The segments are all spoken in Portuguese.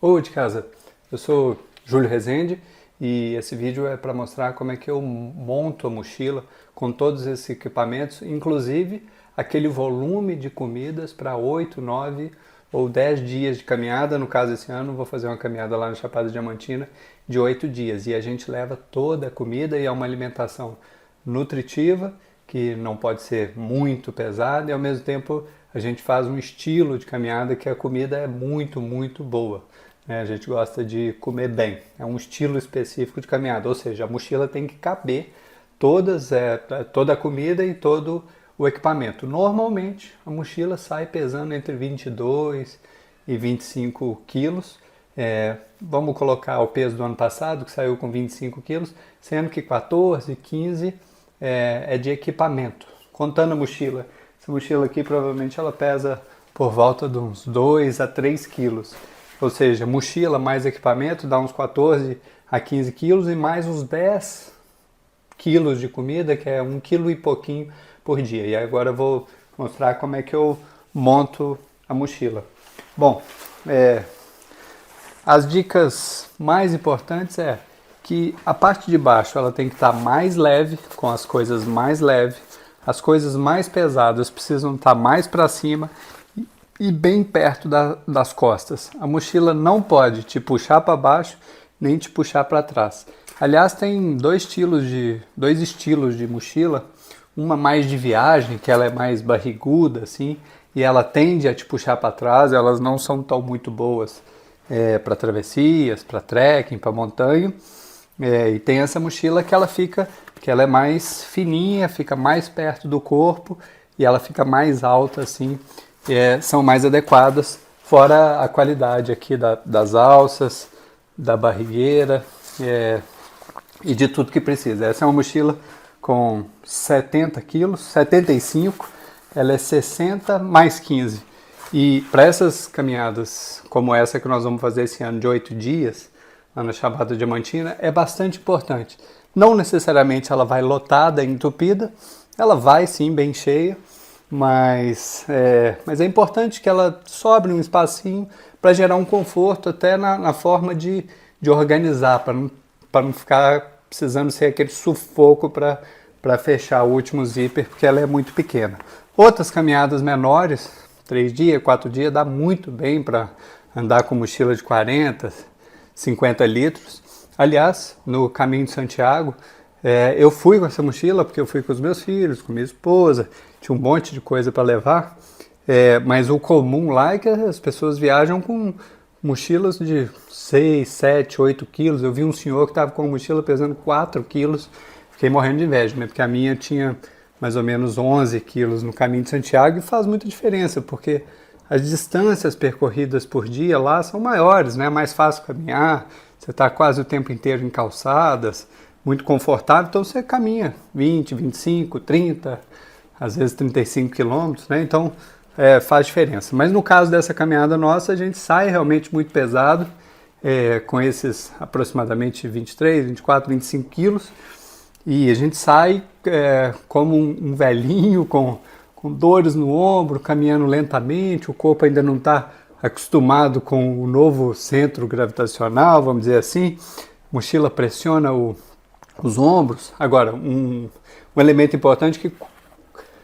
Ou de casa. Eu sou Júlio Rezende e esse vídeo é para mostrar como é que eu monto a mochila com todos esses equipamentos, inclusive aquele volume de comidas para 8, 9 ou 10 dias de caminhada. No caso, esse ano vou fazer uma caminhada lá na Chapada Diamantina de 8 dias e a gente leva toda a comida e é uma alimentação nutritiva, que não pode ser muito pesada, e ao mesmo tempo a gente faz um estilo de caminhada que a comida é muito boa. A gente gosta de comer bem, é um estilo específico de caminhada, ou seja, a mochila tem que caber toda a comida e todo o equipamento. Normalmente a mochila sai pesando entre 22 e 25 quilos. Vamos colocar o peso do ano passado, que saiu com 25 quilos, sendo que 14, 15 é de equipamento. Contando a mochila, essa mochila aqui provavelmente ela pesa por volta de uns 2 a 3 quilos. Ou seja, mochila mais equipamento dá uns 14 a 15 quilos e mais uns 10 quilos de comida, que é 1 quilo e pouquinho por dia. E agora eu vou mostrar como é que eu monto a mochila. Bom, as dicas mais importantes é que a parte de baixo ela tem que estar mais leve, com as coisas mais leves, as coisas mais pesadas precisam estar mais para cima e bem perto das costas. A mochila não pode te puxar para baixo nem te puxar para trás. Aliás, tem dois estilos de mochila, uma mais de viagem, que ela é mais barriguda assim, e ela tende a te puxar para trás, elas não são tão muito boas para travessias, para trekking, para montanha. E tem essa mochila que ela é mais fininha, fica mais perto do corpo e ela fica mais alta assim, são mais adequadas, fora a qualidade aqui das alças, da barrigueira e de tudo que precisa. Essa é uma mochila com 70 quilos, 75, ela é 60 mais 15. E para essas caminhadas como essa que nós vamos fazer esse ano de 8 dias, lá na Chapada Diamantina, é bastante importante. Não necessariamente ela vai lotada, entupida, ela vai sim bem cheia, mas é importante que ela sobre um espacinho para gerar um conforto até na forma de organizar, para não ficar precisando ser aquele sufoco para fechar o último zíper, porque ela é muito pequena. Outras caminhadas menores, 3 dias, 4 dias, dá muito bem para andar com mochila de 40, 50 litros. Aliás, no caminho de Santiago, eu fui com essa mochila porque eu fui com os meus filhos, com minha esposa, tinha um monte de coisa para levar, mas o comum lá é que as pessoas viajam com mochilas de 6, 7, 8 quilos. Eu vi um senhor que estava com uma mochila pesando 4 quilos, fiquei morrendo de inveja, né? Porque a minha tinha mais ou menos 11 quilos no caminho de Santiago e faz muita diferença, porque as distâncias percorridas por dia lá são maiores, né? É mais fácil caminhar, você está quase o tempo inteiro em calçadas, muito confortável, então você caminha 20, 25, 30, às vezes 35 quilômetros, né? Então faz diferença. Mas no caso dessa caminhada nossa, a gente sai realmente muito pesado, com esses aproximadamente 23, 24, 25 quilos, e a gente sai como um velhinho com dores no ombro, caminhando lentamente, o corpo ainda não está acostumado com o novo centro gravitacional, vamos dizer assim, mochila pressiona os ombros. Agora, um elemento importante é que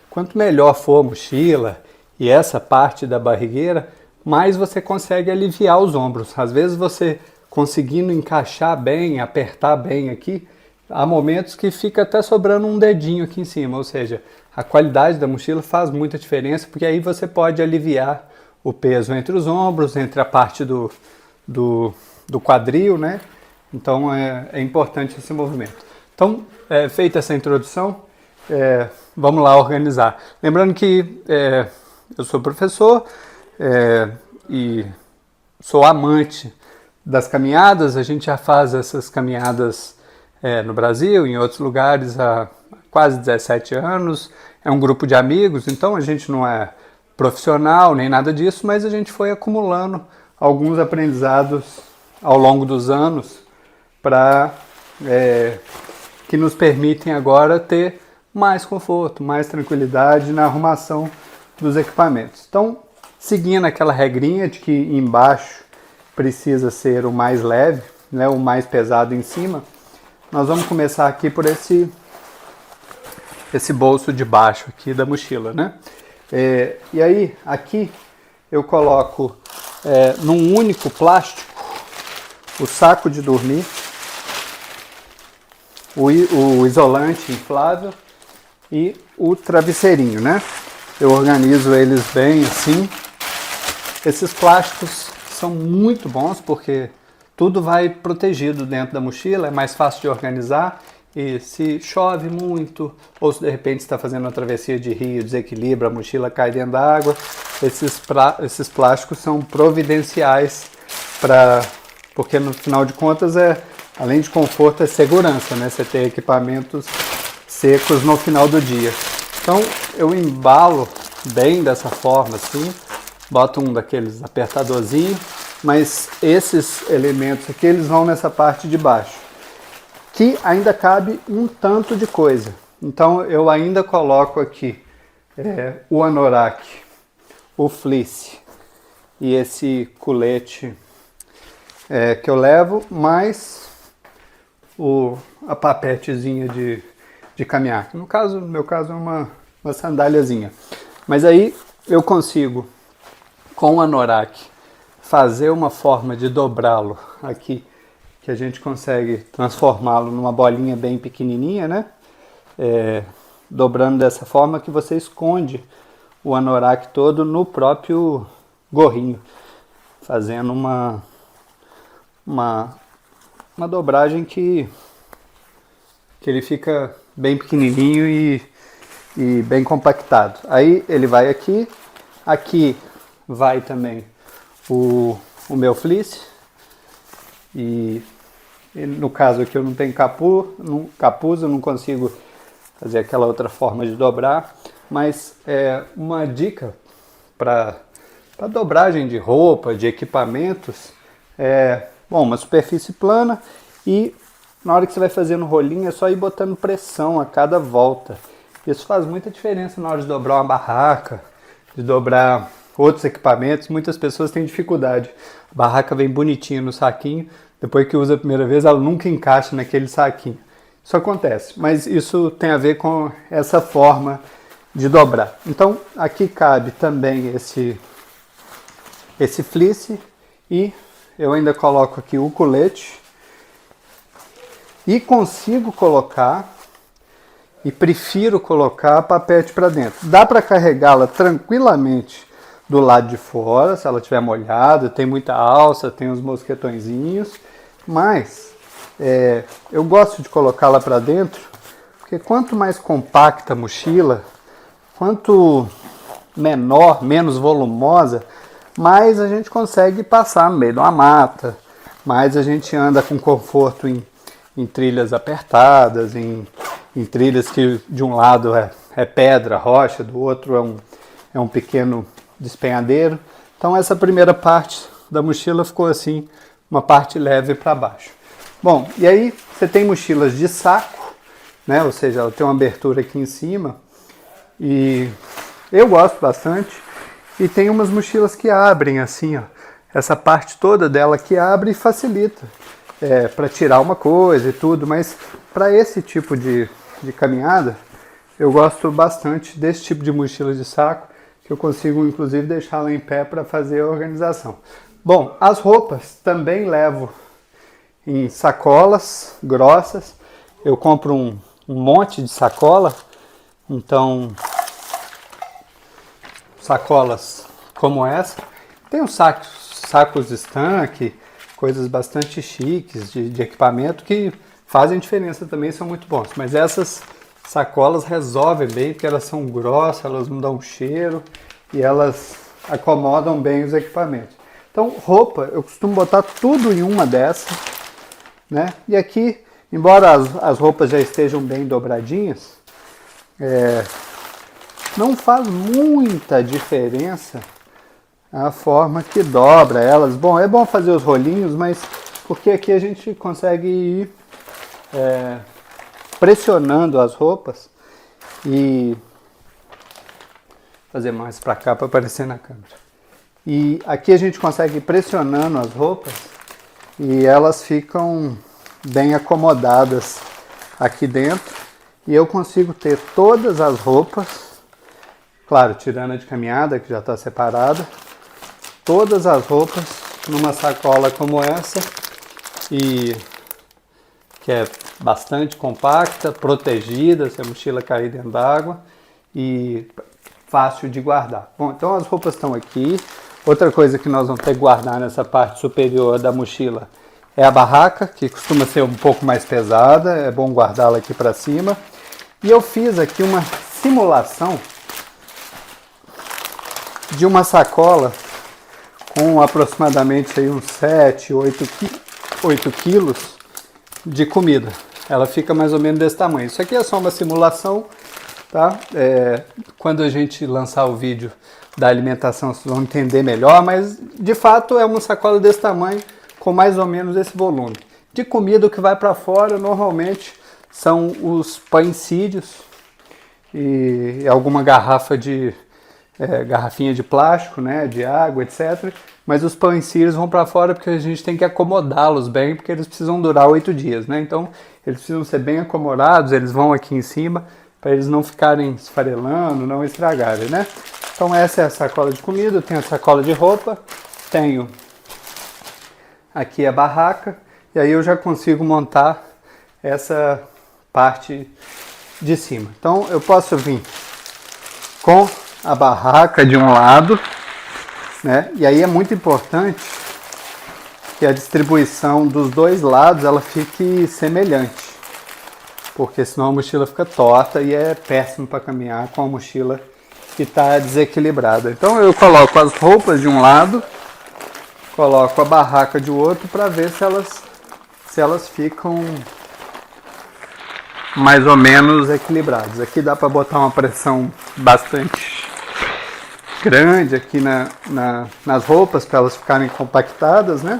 quanto melhor for a mochila e essa parte da barrigueira, mais você consegue aliviar os ombros. Às vezes você conseguindo encaixar bem, apertar bem aqui, há momentos que fica até sobrando um dedinho aqui em cima, ou seja, a qualidade da mochila faz muita diferença, porque aí você pode aliviar o peso entre os ombros, entre a parte do quadril, né? Então é importante esse movimento. Então, feita essa introdução, vamos lá organizar. Lembrando que eu sou professor e sou amante das caminhadas. A gente já faz essas caminhadas no Brasil, em outros lugares, há quase 17 anos. É um grupo de amigos, então a gente não é profissional nem nada disso, mas a gente foi acumulando alguns aprendizados ao longo dos anos que nos permitem agora ter mais conforto, mais tranquilidade na arrumação dos equipamentos. Então, seguindo aquela regrinha de que embaixo precisa ser o mais leve, né, o mais pesado em cima, nós vamos começar aqui por esse bolso de baixo aqui da mochila, né? E aí, aqui eu coloco num único plástico o saco de dormir, o isolante inflável e o travesseirinho, né? Eu organizo eles bem assim. Esses plásticos são muito bons porque tudo vai protegido dentro da mochila, é mais fácil de organizar. E se chove muito, ou se de repente está fazendo uma travessia de rio, desequilibra, a mochila cai dentro da água, esses plásticos são providenciais porque no final de contas além de conforto, é segurança, né? Você ter equipamentos secos no final do dia. Então eu embalo bem dessa forma assim, boto um daqueles apertadorzinhos, mas esses elementos aqui eles vão nessa parte de baixo, que ainda cabe um tanto de coisa. Então eu ainda coloco aqui o anorak, o fleece e esse colete que eu levo, mais a papetezinha de caminhar. No meu caso é uma sandáliazinha. Mas aí eu consigo, com o anorak, fazer uma forma de dobrá-lo aqui, que a gente consegue transformá-lo numa bolinha bem pequenininha, né? Dobrando dessa forma que você esconde o anorak todo no próprio gorrinho, fazendo uma dobragem que ele fica bem pequenininho e bem compactado. Aí ele vai aqui vai também o meu fleece, e no caso aqui eu não tenho capuz, eu não consigo fazer aquela outra forma de dobrar, mas uma dica para dobragem de roupa, de equipamentos, uma superfície plana, e na hora que você vai fazendo rolinho é só ir botando pressão a cada volta. Isso faz muita diferença na hora de dobrar uma barraca, de dobrar outros equipamentos. Muitas pessoas têm dificuldade. A barraca vem bonitinha no saquinho, depois que usa a primeira vez ela nunca encaixa naquele saquinho. Isso acontece, mas isso tem a ver com essa forma de dobrar. Então aqui cabe também esse fleece, e eu ainda coloco aqui o colete e consigo colocar, e prefiro colocar a papete para dentro. Dá para carregá-la tranquilamente do lado de fora, se ela estiver molhada, tem muita alça, tem uns mosquetõezinhos, mas eu gosto de colocá-la para dentro, porque quanto mais compacta a mochila, quanto menor, menos volumosa, mais a gente consegue passar no meio de uma mata, mais a gente anda com conforto em trilhas apertadas, em trilhas que de um lado é pedra, rocha, do outro é um pequeno despenhadeiro. Então essa primeira parte da mochila ficou assim, uma parte leve para baixo. Bom, e aí você tem mochilas de saco, né? Ou seja, ela tem uma abertura aqui em cima, e eu gosto bastante. E tem umas mochilas que abrem assim, ó, essa parte toda dela que abre e facilita para tirar uma coisa e tudo, mas para esse tipo de caminhada eu gosto bastante desse tipo de mochila de saco, que eu consigo inclusive deixá-la em pé para fazer a organização. Bom, as roupas também levo em sacolas grossas. Eu compro um monte de sacola, então sacolas como essa. Tem uns sacos estanque, coisas bastante chiques de equipamento que fazem diferença também, são muito bons. Mas essas sacolas resolvem bem, porque elas são grossas, elas não dão cheiro e elas acomodam bem os equipamentos. Então, roupa, eu costumo botar tudo em uma dessas, né? E aqui, embora as roupas já estejam bem dobradinhas, não faz muita diferença a forma que dobra elas. Bom, é bom fazer os rolinhos, mas porque aqui a gente consegue ir pressionando as roupas e fazer mais para cá para aparecer na câmera. E aqui a gente consegue ir pressionando as roupas e elas ficam bem acomodadas aqui dentro. E eu consigo ter todas as roupas, claro, tirando a de caminhada, que já está separada, todas as roupas numa sacola como essa, e que é bastante compacta, protegida, se a mochila cair dentro d'água, e fácil de guardar. Bom, então as roupas estão aqui. Outra coisa que nós vamos ter que guardar nessa parte superior da mochila é a barraca, que costuma ser um pouco mais pesada, é bom guardá-la aqui para cima. E eu fiz aqui uma simulação de uma sacola com aproximadamente aí uns 7, 8 quilos de comida. Ela fica mais ou menos desse tamanho. Isso aqui é só uma simulação, tá? Quando a gente lançar o vídeo da alimentação, vocês vão entender melhor, mas de fato é uma sacola desse tamanho com mais ou menos esse volume. De comida, o que vai para fora normalmente são os pãecídios e alguma garrafinha de plástico, né, de água, etc. Mas os pãecídios vão para fora porque a gente tem que acomodá-los bem, porque eles precisam durar 8 dias, né? Então eles precisam ser bem acomodados, eles vão aqui em cima para eles não ficarem esfarelando, não estragarem, né? Então essa é a sacola de comida, eu tenho a sacola de roupa, tenho aqui a barraca, e aí eu já consigo montar essa parte de cima. Então eu posso vir com a barraca de um lado, né? E aí é muito importante que a distribuição dos dois lados ela fique semelhante, porque senão a mochila fica torta e é péssimo para caminhar com a mochila que está desequilibrada. Então eu coloco as roupas de um lado, coloco a barraca de outro para ver se elas ficam mais ou menos equilibradas. Aqui dá para botar uma pressão bastante grande aqui nas roupas para elas ficarem compactadas, né?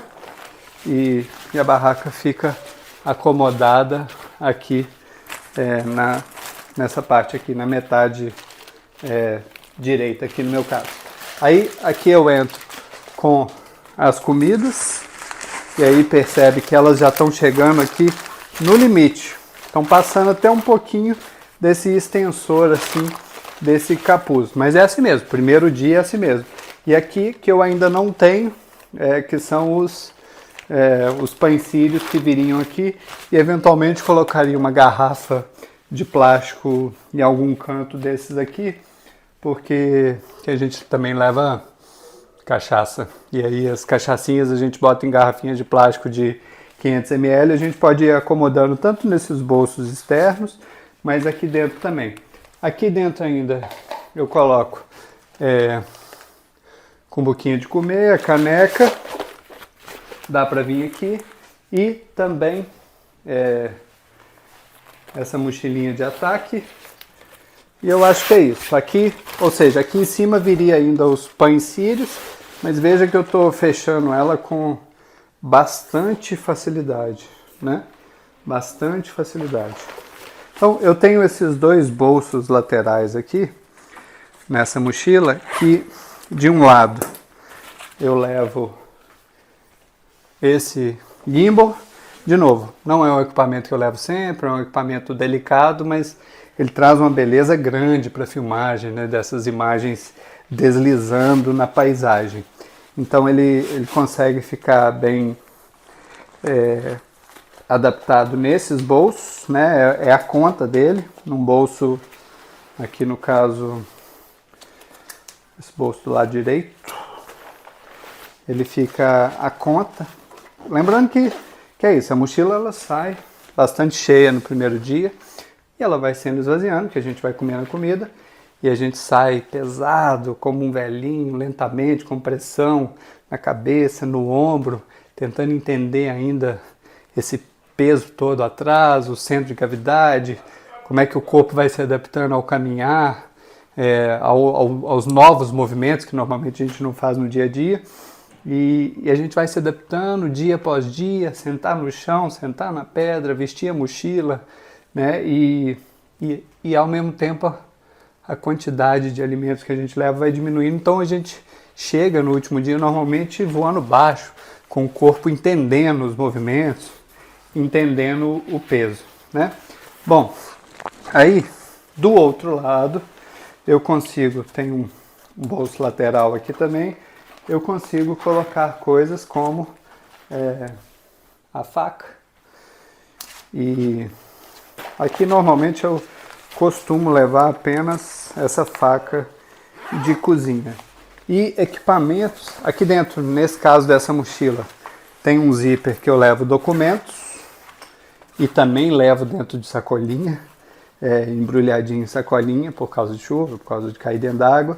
E a barraca fica acomodada aqui nessa parte aqui, na metade direita aqui no meu caso. Aí aqui eu entro com as comidas e aí percebe que elas já estão chegando aqui no limite. Estão passando até um pouquinho desse extensor assim, desse capuz. Mas é assim mesmo, primeiro dia é assim mesmo. E aqui que eu ainda não tenho, que são os pãecídios que viriam aqui e eventualmente colocaria uma garrafa de plástico em algum canto desses aqui, porque a gente também leva cachaça. E aí as cachaçinhas a gente bota em garrafinhas de plástico de 500 ml, a gente pode ir acomodando tanto nesses bolsos externos, mas aqui dentro também. Aqui dentro ainda eu coloco cumbuquinha de comer, a caneca, dá para vir aqui, e também essa mochilinha de ataque. E eu acho que é isso. Aqui, ou seja, aqui em cima viria ainda os pãecídios, mas veja que eu estou fechando ela com bastante facilidade, né? Bastante facilidade. Então eu tenho esses dois bolsos laterais aqui nessa mochila, que de um lado eu levo esse gimbal. De novo, não é um equipamento que eu levo sempre, é um equipamento delicado, mas ele traz uma beleza grande para a filmagem, né, dessas imagens deslizando na paisagem. Então ele consegue ficar bem adaptado nesses bolsos, né? É a conta dele, num bolso, aqui no caso, esse bolso do lado direito, ele fica a conta. Lembrando que é isso, a mochila ela sai bastante cheia no primeiro dia e ela vai sendo esvaziando, que a gente vai comendo a comida e a gente sai pesado, como um velhinho, lentamente, com pressão na cabeça, no ombro, tentando entender ainda esse peso todo atrás, o centro de gravidade, como é que o corpo vai se adaptando ao caminhar, aos novos movimentos que normalmente a gente não faz no dia a dia. E a gente vai se adaptando dia após dia, sentar no chão, sentar na pedra, vestir a mochila, né? E ao mesmo tempo a quantidade de alimentos que a gente leva vai diminuindo. Então a gente chega no último dia normalmente voando baixo, com o corpo entendendo os movimentos, entendendo o peso, né? Bom, aí do outro lado eu consigo, tem um bolso lateral aqui também, eu consigo colocar coisas como a faca. E aqui normalmente eu costumo levar apenas essa faca de cozinha. E equipamentos, aqui dentro, nesse caso dessa mochila, tem um zíper que eu levo documentos e também levo dentro de sacolinha, embrulhadinho em sacolinha por causa de chuva, por causa de cair dentro d'água.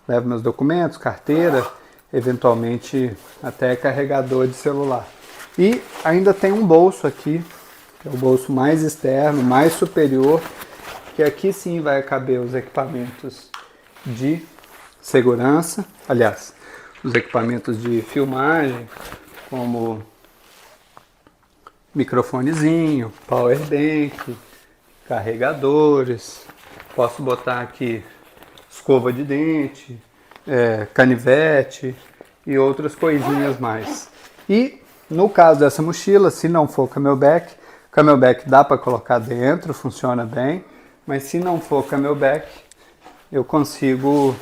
Levo meus documentos, carteira, eventualmente até carregador de celular. E ainda tem um bolso aqui, que é o bolso mais externo, mais superior, que aqui sim vai caber os equipamentos de segurança, aliás, os equipamentos de filmagem, como microfonezinho, power bank, carregadores, posso botar aqui escova de dente, canivete e outras coisinhas mais. E no caso dessa mochila, se não for camelback, camelback dá para colocar dentro, funciona bem, mas se não for camelback, eu consigo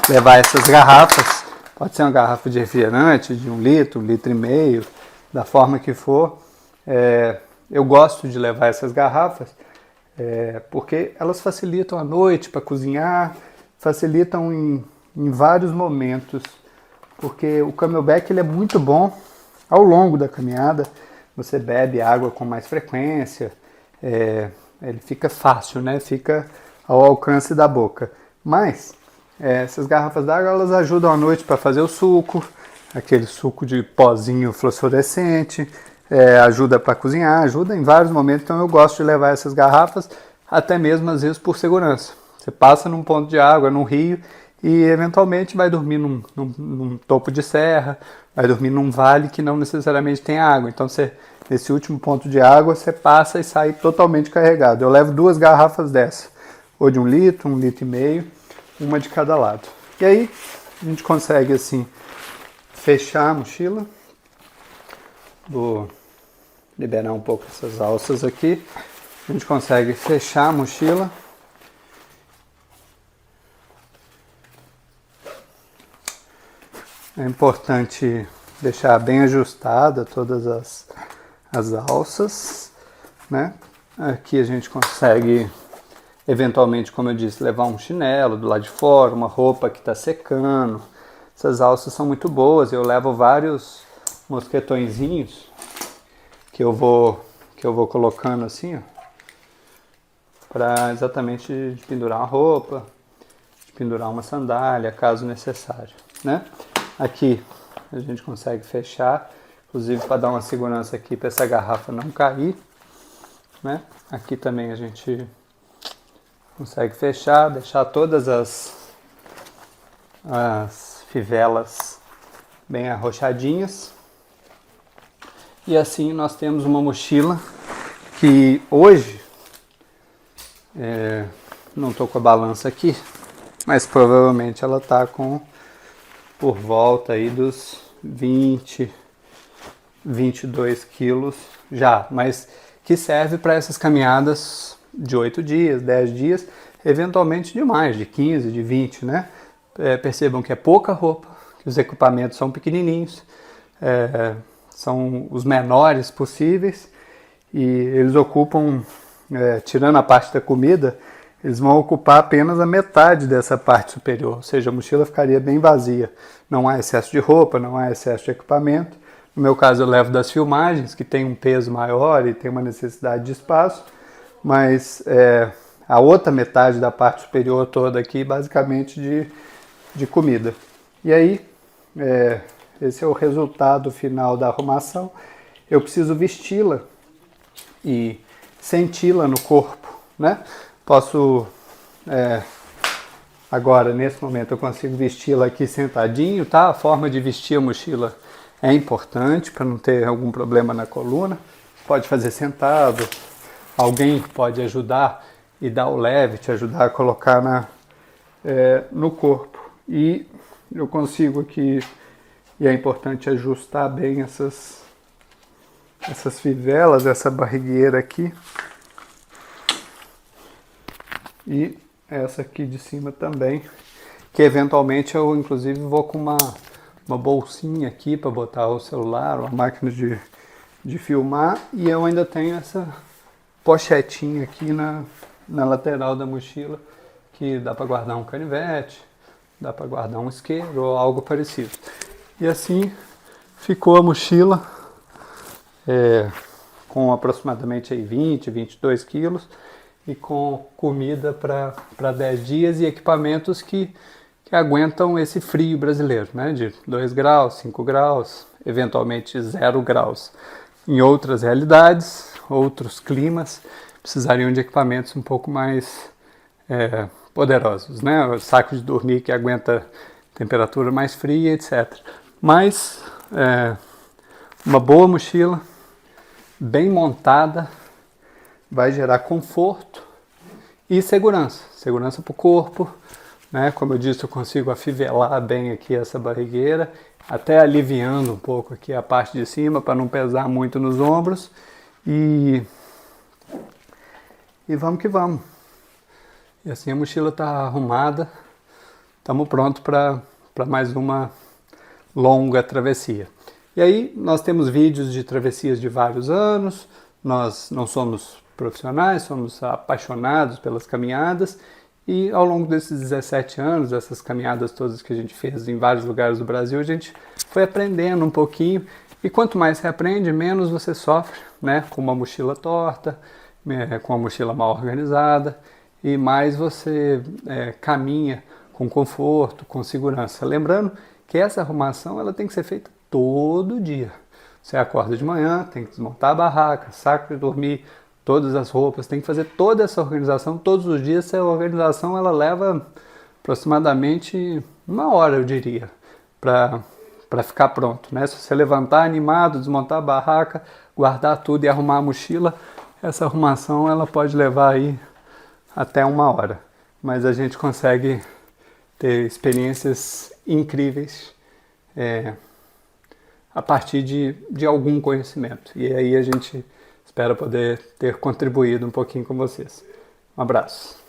levar essas garrafas, pode ser uma garrafa de refrigerante de 1 litro, 1,5 litro, da forma que for. Eu gosto de levar essas garrafas porque elas facilitam a noite para cozinhar, facilitam em vários momentos, porque o camelback ele é muito bom ao longo da caminhada, você bebe água com mais frequência, ele fica fácil, né? Fica ao alcance da boca. Mas essas garrafas d'água elas ajudam à noite para fazer o suco, aquele suco de pozinho fluorescente, ajuda para cozinhar, ajuda em vários momentos, então eu gosto de levar essas garrafas, até mesmo às vezes por segurança. Você passa num ponto de água, num rio, e eventualmente vai dormir num topo de serra, vai dormir num vale que não necessariamente tem água. Então nesse último ponto de água você passa e sai totalmente carregado. Eu levo 2 garrafas dessa, ou de 1 litro, 1,5 litro, uma de cada lado. E aí a gente consegue assim fechar a mochila. Vou liberar um pouco essas alças aqui. A gente consegue fechar a mochila. É importante deixar bem ajustada todas as alças, né? Aqui a gente consegue, eventualmente, como eu disse, levar um chinelo do lado de fora, uma roupa que está secando. Essas alças são muito boas. Eu levo vários mosquetõezinhos que eu vou colocando assim, ó, para exatamente de pendurar uma roupa, de pendurar uma sandália, caso necessário, né? Aqui a gente consegue fechar, inclusive para dar uma segurança aqui para essa garrafa não cair, né? Aqui também a gente consegue fechar, deixar todas as fivelas bem arrochadinhas. E assim nós temos uma mochila que hoje, não estou com a balança aqui, mas provavelmente ela está com por volta aí dos 22 quilos já, mas que serve para essas caminhadas de 8 dias, 10 dias, eventualmente de mais, de 15, de 20, né? Percebam que é pouca roupa, que os equipamentos são pequenininhos, são os menores possíveis e eles ocupam, tirando a parte da comida, eles vão ocupar apenas a metade dessa parte superior, ou seja, a mochila ficaria bem vazia. Não há excesso de roupa, não há excesso de equipamento. No meu caso eu levo das filmagens, que tem um peso maior e tem uma necessidade de espaço, mas a outra metade da parte superior toda aqui, basicamente de comida. E aí, esse é o resultado final da arrumação. Eu preciso vesti-la e senti-la no corpo, né? Posso, agora nesse momento eu consigo vesti-la aqui sentadinho, tá? A forma de vestir a mochila é importante para não ter algum problema na coluna. Pode fazer sentado, alguém pode ajudar e dar o leve, te ajudar a colocar no corpo. E eu consigo aqui, e é importante ajustar bem essas fivelas, essa barrigueira aqui. E essa aqui de cima também, que eventualmente eu inclusive vou com uma bolsinha aqui para botar o celular, uma máquina de filmar, e eu ainda tenho essa pochetinha aqui na lateral da mochila, que dá para guardar um canivete, dá para guardar um isqueiro ou algo parecido. E assim ficou a mochila com aproximadamente aí 22 quilos e com comida para 10 dias e equipamentos que aguentam esse frio brasileiro, né? De 2 graus, 5 graus, eventualmente 0 graus. Em outras realidades, outros climas, precisariam de equipamentos um pouco mais poderosos, né? O saco de dormir que aguenta temperatura mais fria, etc. Mas uma boa mochila, bem montada, vai gerar conforto e segurança. Segurança para o corpo, né? Como eu disse, eu consigo afivelar bem aqui essa barrigueira, até aliviando um pouco aqui a parte de cima para não pesar muito nos ombros. E vamos que vamos. E assim a mochila está arrumada, estamos prontos para mais uma longa travessia. E aí nós temos vídeos de travessias de vários anos, nós não somos profissionais, somos apaixonados pelas caminhadas, e ao longo desses 17 anos, essas caminhadas todas que a gente fez em vários lugares do Brasil, a gente foi aprendendo um pouquinho, e quanto mais você aprende, menos você sofre, né, com uma mochila torta, com uma mochila mal organizada, e mais você caminha com conforto, com segurança. Lembrando que essa arrumação ela tem que ser feita todo dia. Você acorda de manhã, tem que desmontar a barraca, saco de dormir, todas as roupas, tem que fazer toda essa organização todos os dias. Essa organização ela leva aproximadamente 1 hora, eu diria, para ficar pronto, né? Se você levantar animado, desmontar a barraca, guardar tudo e arrumar a mochila, essa arrumação ela pode levar aí até 1 hora. Mas a gente consegue ter experiências incríveis a partir de algum conhecimento. E aí a gente espera poder ter contribuído um pouquinho com vocês. Um abraço.